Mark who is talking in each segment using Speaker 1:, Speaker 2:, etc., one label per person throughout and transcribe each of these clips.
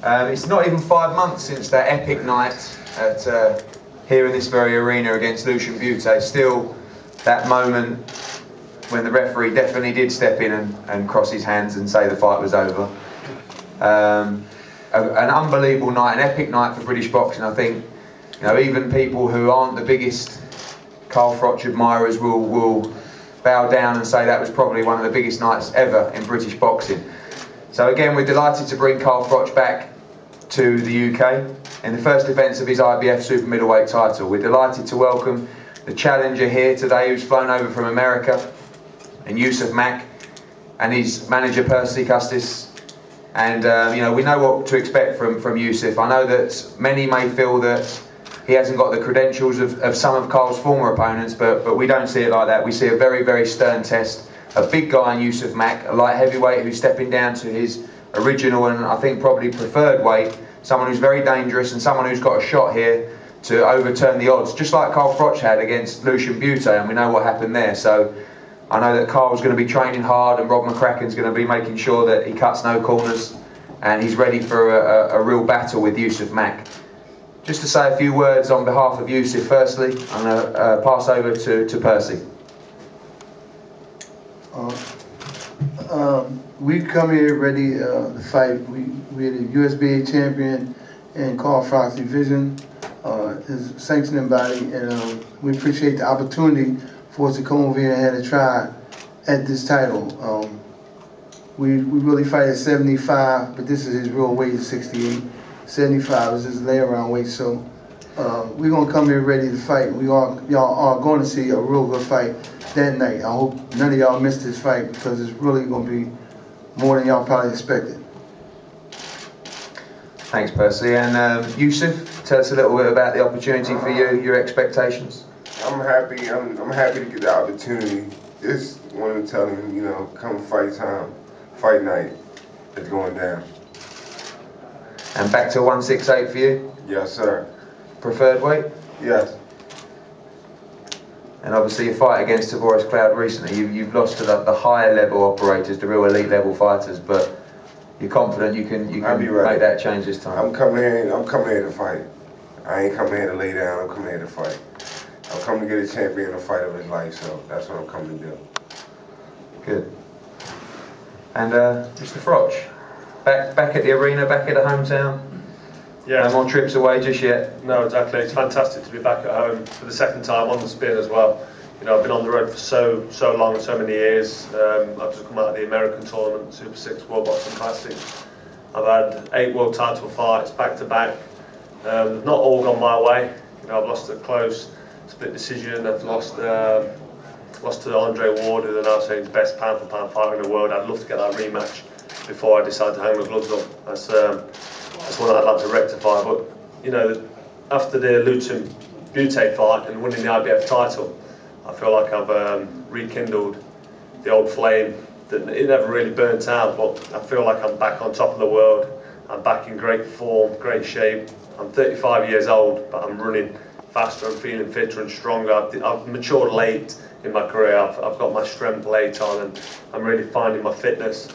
Speaker 1: It's not even 5 months since that epic night at here in this very arena against Lucian Bute. Still, that moment when the referee definitely did step in and cross his hands and say the fight was over. An unbelievable night, an epic night for British boxing. I think, you know, even people who aren't the biggest Carl Froch admirers will bow down and say that was probably one of the biggest nights ever in British boxing. So again, we're delighted to bring Carl Froch back to the UK in the first defence of his IBF super middleweight title. We're delighted to welcome the challenger here today, who's flown over from America, and Yusuf Mack and his manager Percy Custis. And you know, we know what to expect from Yusuf. I know that many may feel that he hasn't got the credentials of some of Carl's former opponents, but we don't see it like that. We see a very, very stern test. A big guy in Yusuf Mack, a light heavyweight who's stepping down to his original and I think probably preferred weight. Someone who's very dangerous and someone who's got a shot here to overturn the odds, just like Carl Froch had against Lucian Bute, and we know what happened there. So I know that Carl's going to be training hard, and Rob McCracken's going to be making sure that he cuts no corners and he's ready for a real battle with Yusuf Mack. Just to say a few words on behalf of Yusuf, firstly, I'm going to pass over to Percy.
Speaker 2: We come here ready to fight. We're the USBA champion in Carl Froch's division, his sanctioning body, and we appreciate the opportunity for us to come over here and have a try at this title. We really fight at 75, but this is his real weight, is 68. 75 is his lay-around weight, so we're going to come here ready to fight. Y'all are going to see a real good fight that night. I hope none of y'all missed this fight, because it's really going to be more than y'all probably expected.
Speaker 1: Thanks, Percy. And Yusuf, tell us a little bit about the opportunity for you, your expectations.
Speaker 3: I'm happy. I'm happy to get the opportunity. Just wanted to tell him, you know, come fight time, fight night, it's going down.
Speaker 1: And back to 168 for you?
Speaker 3: Yes, sir.
Speaker 1: Preferred weight?
Speaker 3: Yes.
Speaker 1: And obviously your fight against Tavoris Cloud recently, you've lost to the higher level operators, the real elite level fighters, but you're confident you can make that change this time?
Speaker 3: I'm coming here to fight. I ain't coming here to lay down, I'm coming here to fight. I'm coming to get a champion in a fight of his life, so that's what I'm coming to do.
Speaker 1: Good. And Mr. Froch, back at the arena, back at the hometown?
Speaker 4: Yeah.
Speaker 1: No more trips away just yet?
Speaker 4: No, exactly. It's fantastic to be back at home for the second time on the spin as well. You know, I've been on the road for so long, so many years. I've just come out of the American tournament, Super 6 World Boxing Classic. I've had 8 world title fights back to back. Not all gone my way. You know, I've lost a close split decision. I've lost to Andre Ward, who they're now saying is the best pound for pound fighter in the world. I'd love to get that rematch before I decide to hang my gloves up. That's one I'd like to rectify. But you know, after the Lucian Bute fight and winning the IBF title, I feel like I've rekindled the old flame that it never really burnt out. But I feel like I'm back on top of the world. I'm back in great form, great shape. I'm 35 years old, but I'm running faster and feeling fitter and stronger. I've matured late in my career. I've got my strength late on, and I'm really finding my fitness.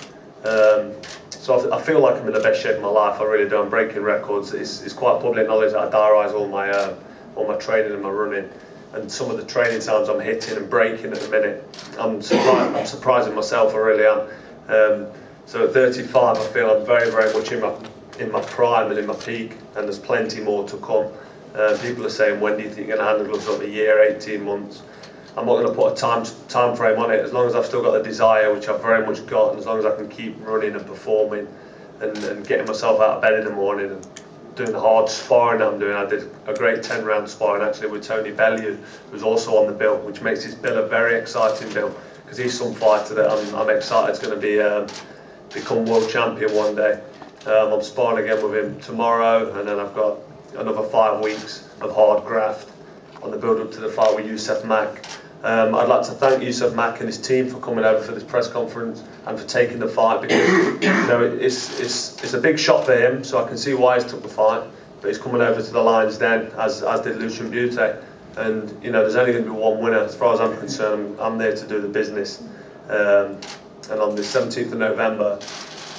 Speaker 4: So I feel like I'm in the best shape of my life. I really do. I'm breaking records. It's quite public knowledge that I diarise all my training and my running, and some of the training times I'm hitting and breaking at the minute. I'm surprising myself. I really am. So at 35, I feel I'm very, very much in my prime and in my peak, and there's plenty more to come. People are saying, when do you think you're going to hand the gloves up? A year, 18 months. I'm not going to put a time frame on it. As long as I've still got the desire, which I've very much got, and as long as I can keep running and performing and getting myself out of bed in the morning and doing the hard sparring that I'm doing. I did a great 10-round sparring actually with Tony Bellew, who's also on the bill, which makes his bill a very exciting bill, because he's some fighter that I'm excited is going to be become world champion one day. I'm sparring again with him tomorrow, and then I've got another 5 weeks of hard graft on the build up to the fight with Yusuf Mack. I'd like to thank Yusuf Mack and his team for coming over for this press conference and for taking the fight, because you know it's a big shot for him, so I can see why he's took the fight, but he's coming over to the Lions Den as did Lucian Bute, and you know there's only going to be one winner as far as I'm concerned. I'm there to do the business, and on the 17th of November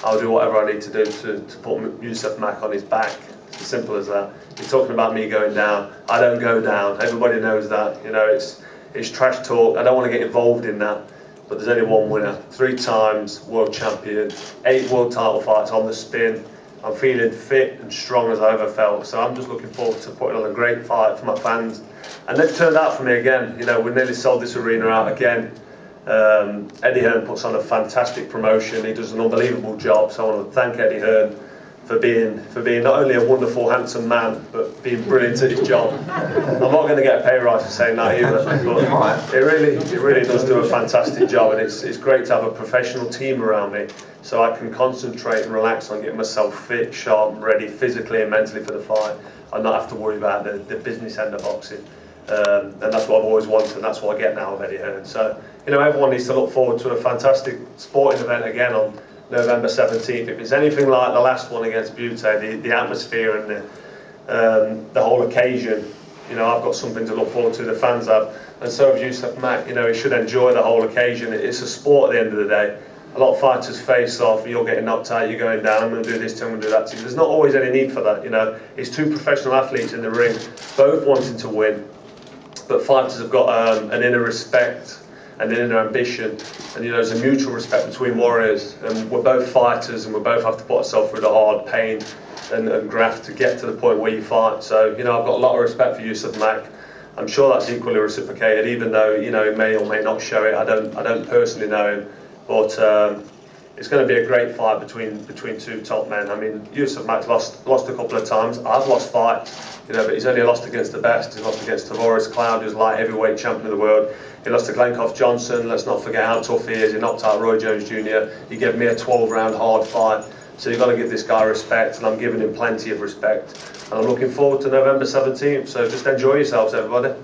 Speaker 4: I'll do whatever I need to do to put Youssef Mack on his back. It's as simple as that. You're talking about me going down. I don't go down. Everybody knows that. You know, it's trash talk. I don't want to get involved in that. But there's only one winner. 3 times world champion, 8 world title fights on the spin. I'm feeling fit and strong as I ever felt. So I'm just looking forward to putting on a great fight for my fans. And they've turned out for me again. You know, we nearly sold this arena out again. Eddie Hearn puts on a fantastic promotion. He does an unbelievable job. So I want to thank Eddie Hearn for being not only a wonderful, handsome man, but being brilliant at his job. I'm not going to get a pay rise for saying that either, but it really does do a fantastic job, and it's great to have a professional team around me, so I can concentrate and relax on getting myself fit, sharp, and ready physically and mentally for the fight, and not have to worry about the business end of boxing. And that's what I've always wanted, and that's what I get now with Eddie Hearn. So, you know, everyone needs to look forward to a fantastic sporting event again on November 17th. If it's anything like the last one against Butte, the atmosphere and the whole occasion, you know, I've got something to look forward to, the fans have, and so have Youssef Mack. You know, he should enjoy the whole occasion. It's a sport at the end of the day. A lot of fighters face off, you're getting knocked out, you're going down, I'm going to do this to you, I'm going to do that to you. There's not always any need for that, you know. It's 2 professional athletes in the ring, both wanting to win, but fighters have got an inner respect, an inner ambition, and you know, there's a mutual respect between warriors, and we're both fighters, and we both have to put ourselves through the hard pain and graft to get to the point where you fight. So, you know, I've got a lot of respect for Youssef Mack. I'm sure that's equally reciprocated, even though, you know, he may or may not show it. I don't personally know him, but it's going to be a great fight between 2 top men. I mean, Youssef Mack's lost a couple of times. I've lost fights, you know, but he's only lost against the best. He's lost against Tavoris Cloud, who's light heavyweight champion of the world. He lost to Glencoff Johnson. Let's not forget how tough he is. He knocked out Roy Jones Jr. He gave me a 12-round hard fight. So you've got to give this guy respect, and I'm giving him plenty of respect. And I'm looking forward to November 17th. So just enjoy yourselves, everybody.